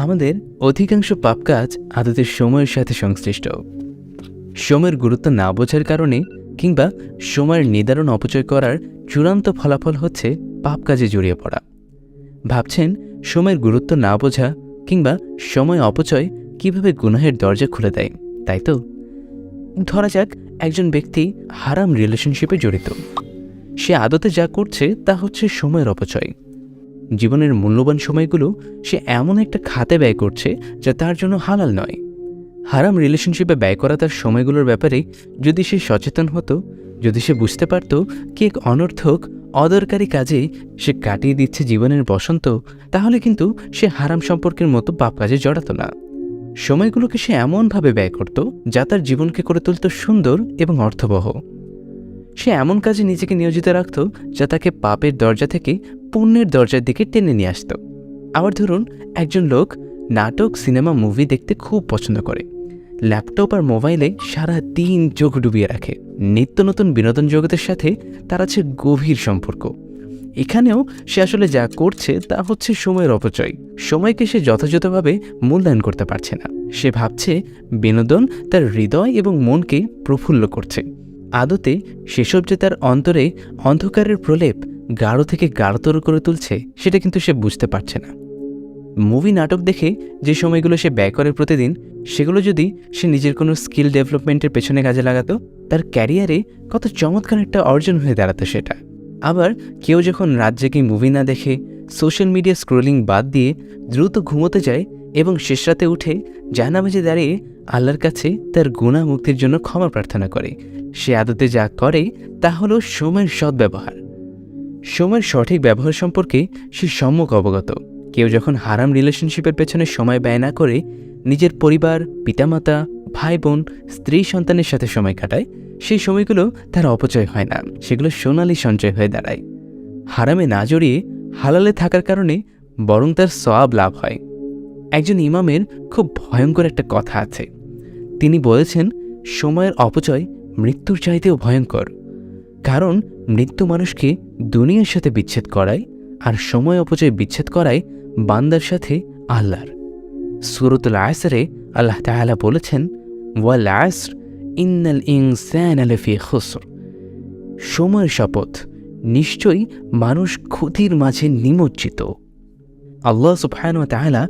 আমাদের অধিকাংশ পাপ কাজ আদতে সময়ের সাথে সংশ্লিষ্ট। সময়ের গুরুত্ব না বোঝার কারণে কিংবা সময়ের নির্ধারণ অপচয় করার চূড়ান্ত ফলাফল হচ্ছে পাপ কাজে জড়িয়ে পড়া। ভাবছেন সময়ের গুরুত্ব না বোঝা কিংবা সময় অপচয় কিভাবে গুনাহের দরজা খুলে দেয়, তাই তো? ধরা যাক একজন ব্যক্তি হারাম রিলেশনশিপে জড়িত। সে আদতে যা করছে তা হচ্ছে সময়ের অপচয়। জীবনের মূল্যবান সময়গুলো সে এমন একটা খাতে ব্যয় করছে যা তার জন্য হালাল নয়। হারাম রিলেশনশিপে ব্যয় করা তার সময়গুলোর ব্যাপারে যদি সে সচেতন হতো, যদি সে বুঝতে পারত কি এক অনর্থক অদরকারি কাজে সে কাটিয়ে দিচ্ছে জীবনের বসন্ত, তাহলে কিন্তু সে হারাম সম্পর্কের মতো পাপ কাজে জড়াতো না। সময়গুলোকে সে এমনভাবে ব্যয় করত যা তার জীবনকে করে তুলত সুন্দর এবং অর্থবহ। সে এমন কাজে নিজেকে নিয়োজিত রাখত যা তাকে পাপের দরজা থেকে পুণ্যের দরজার দিকে টেনে নিয়ে আসত। আবার ধরুন, একজন লোক নাটক, সিনেমা, মুভি দেখতে খুব পছন্দ করে। ল্যাপটপ আর মোবাইলে সারা দিন চোখ ডুবিয়ে রাখে। নিত্য নতুন বিনোদন জগতের সাথে তার আছে গভীর সম্পর্ক। এখানেও সে আসলে যা করছে তা হচ্ছে সময়ের অপচয়। সময়কে সে যথাযথভাবে মূল্যায়ন করতে পারছে না। সে ভাবছে বিনোদন তার হৃদয় এবং মনকে প্রফুল্ল করছে। আদতে সেসব যে তার অন্তরে অন্ধকারের প্রলেপ গাঢ় থেকে গাঢ়তর করে তুলছে, সেটা কিন্তু সে বুঝতে পারছে না। মুভি, নাটক দেখে যে সময়গুলো সে ব্যয় করে প্রতিদিন, সেগুলো যদি সে নিজের কোনো স্কিল ডেভেলপমেন্টের পেছনে কাজে লাগাতো, তার ক্যারিয়ারে কত চমৎকার একটা অর্জন হয়ে দাঁড়াতো সেটা। আবার কেউ যখন রাত জেগে মুভি না দেখে সোশ্যাল মিডিয়া স্ক্রোলিং বাদ দিয়ে দ্রুত ঘুমোতে যায় এবং শেষ রাতে উঠে জানামাজে দাঁড়িয়ে আল্লাহর কাছে তার গুনাহ মুক্তির জন্য ক্ষমা প্রার্থনা করে, সে আদতে যা করে তা হলো সময়ের সদ্ব্যবহার। সময়ের সঠিক ব্যবহার সম্পর্কে সে সম্যক অবগত। কেউ যখন হারাম রিলেশনশিপের পেছনে সময় ব্যয় না করে নিজের পরিবার, পিতামাতা, ভাই বোন, স্ত্রী, সন্তানের সাথে সময় কাটায়, সেই সময়গুলো তার অপচয় হয় না, সেগুলো সোনালি সঞ্চয় হয়ে দাঁড়ায়। হারামে না জড়িয়ে হালালে থাকার কারণে বরং তার সওয়াব লাভ হয়। একজন ইমামের খুব ভয়ঙ্কর একটা কথা আছে। তিনি বলেছেন, সময়ের অপচয় মৃত্যুর চাইতেও ভয়ঙ্কর, কারণ মৃত্যু মানুষকে দুনিয়ার সাথে বিচ্ছেদ করায়, আর সময় অপচয় বিচ্ছেদ করায় বান্দার সাথে আল্লাহর। সূরাতুল আসরে আল্লাহ তাআলা বলেছেন, ওয়াল আসর ইন্নাল ইনসানা লাফি খুসর। সময়ের শপথ, নিশ্চয়ই মানুষ ক্ষতির মাঝে নিমজ্জিত। আল্লাহ সুবহানাহু ওয়া তাআলা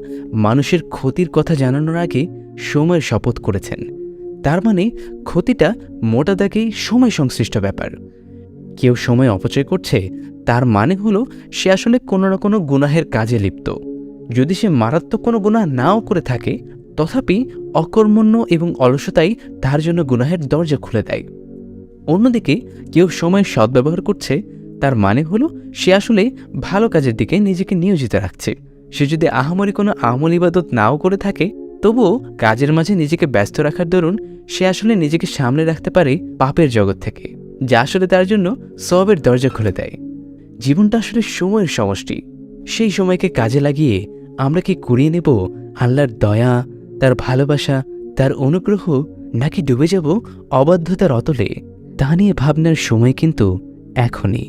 মানুষের ক্ষতির কথা জানানোর আগে সময়ের শপথ করেছেন। তার মানে ক্ষতিটা মোটা দাগেই সময় সংশ্লিষ্ট ব্যাপার। কেউ সময় অপচয় করছে, তার মানে হলো সে আসলে কোনো না কোনো গুনাহের কাজে লিপ্ত। যদি সে মারাত্মক কোনো গুনাহ নাও করে থাকে, তথাপি অকর্মণ্য এবং অলসতাই তার জন্য গুনাহের দরজা খুলে দেয়। অন্যদিকে কেউ সময়ের সদ্ব্যবহার করছে, তার মানে হলো সে আসলে ভালো কাজের দিকে নিজেকে নিয়োজিত রাখছে। সে যদি আহামরি কোনো আমল ইবাদত নাও করে থাকে, তবুও কাজের মাঝে নিজেকে ব্যস্ত রাখার দরুন সে আসলে নিজেকে সামলে রাখতে পারে পাপের জগৎ থেকে, যা আসলে তার জন্য সওয়াবের দরজা খুলে দেয়। জীবনটা আসলে সময়ের সমষ্টি। সেই সময়কে কাজে লাগিয়ে আমরা কি কুড়িয়ে নেব আল্লাহর দয়া, তার ভালোবাসা, তার অনুগ্রহ, নাকি ডুবে যাব অবাধ্যতার অতলে? তা নিয়ে ভাবনার সময় কিন্তু এখনই।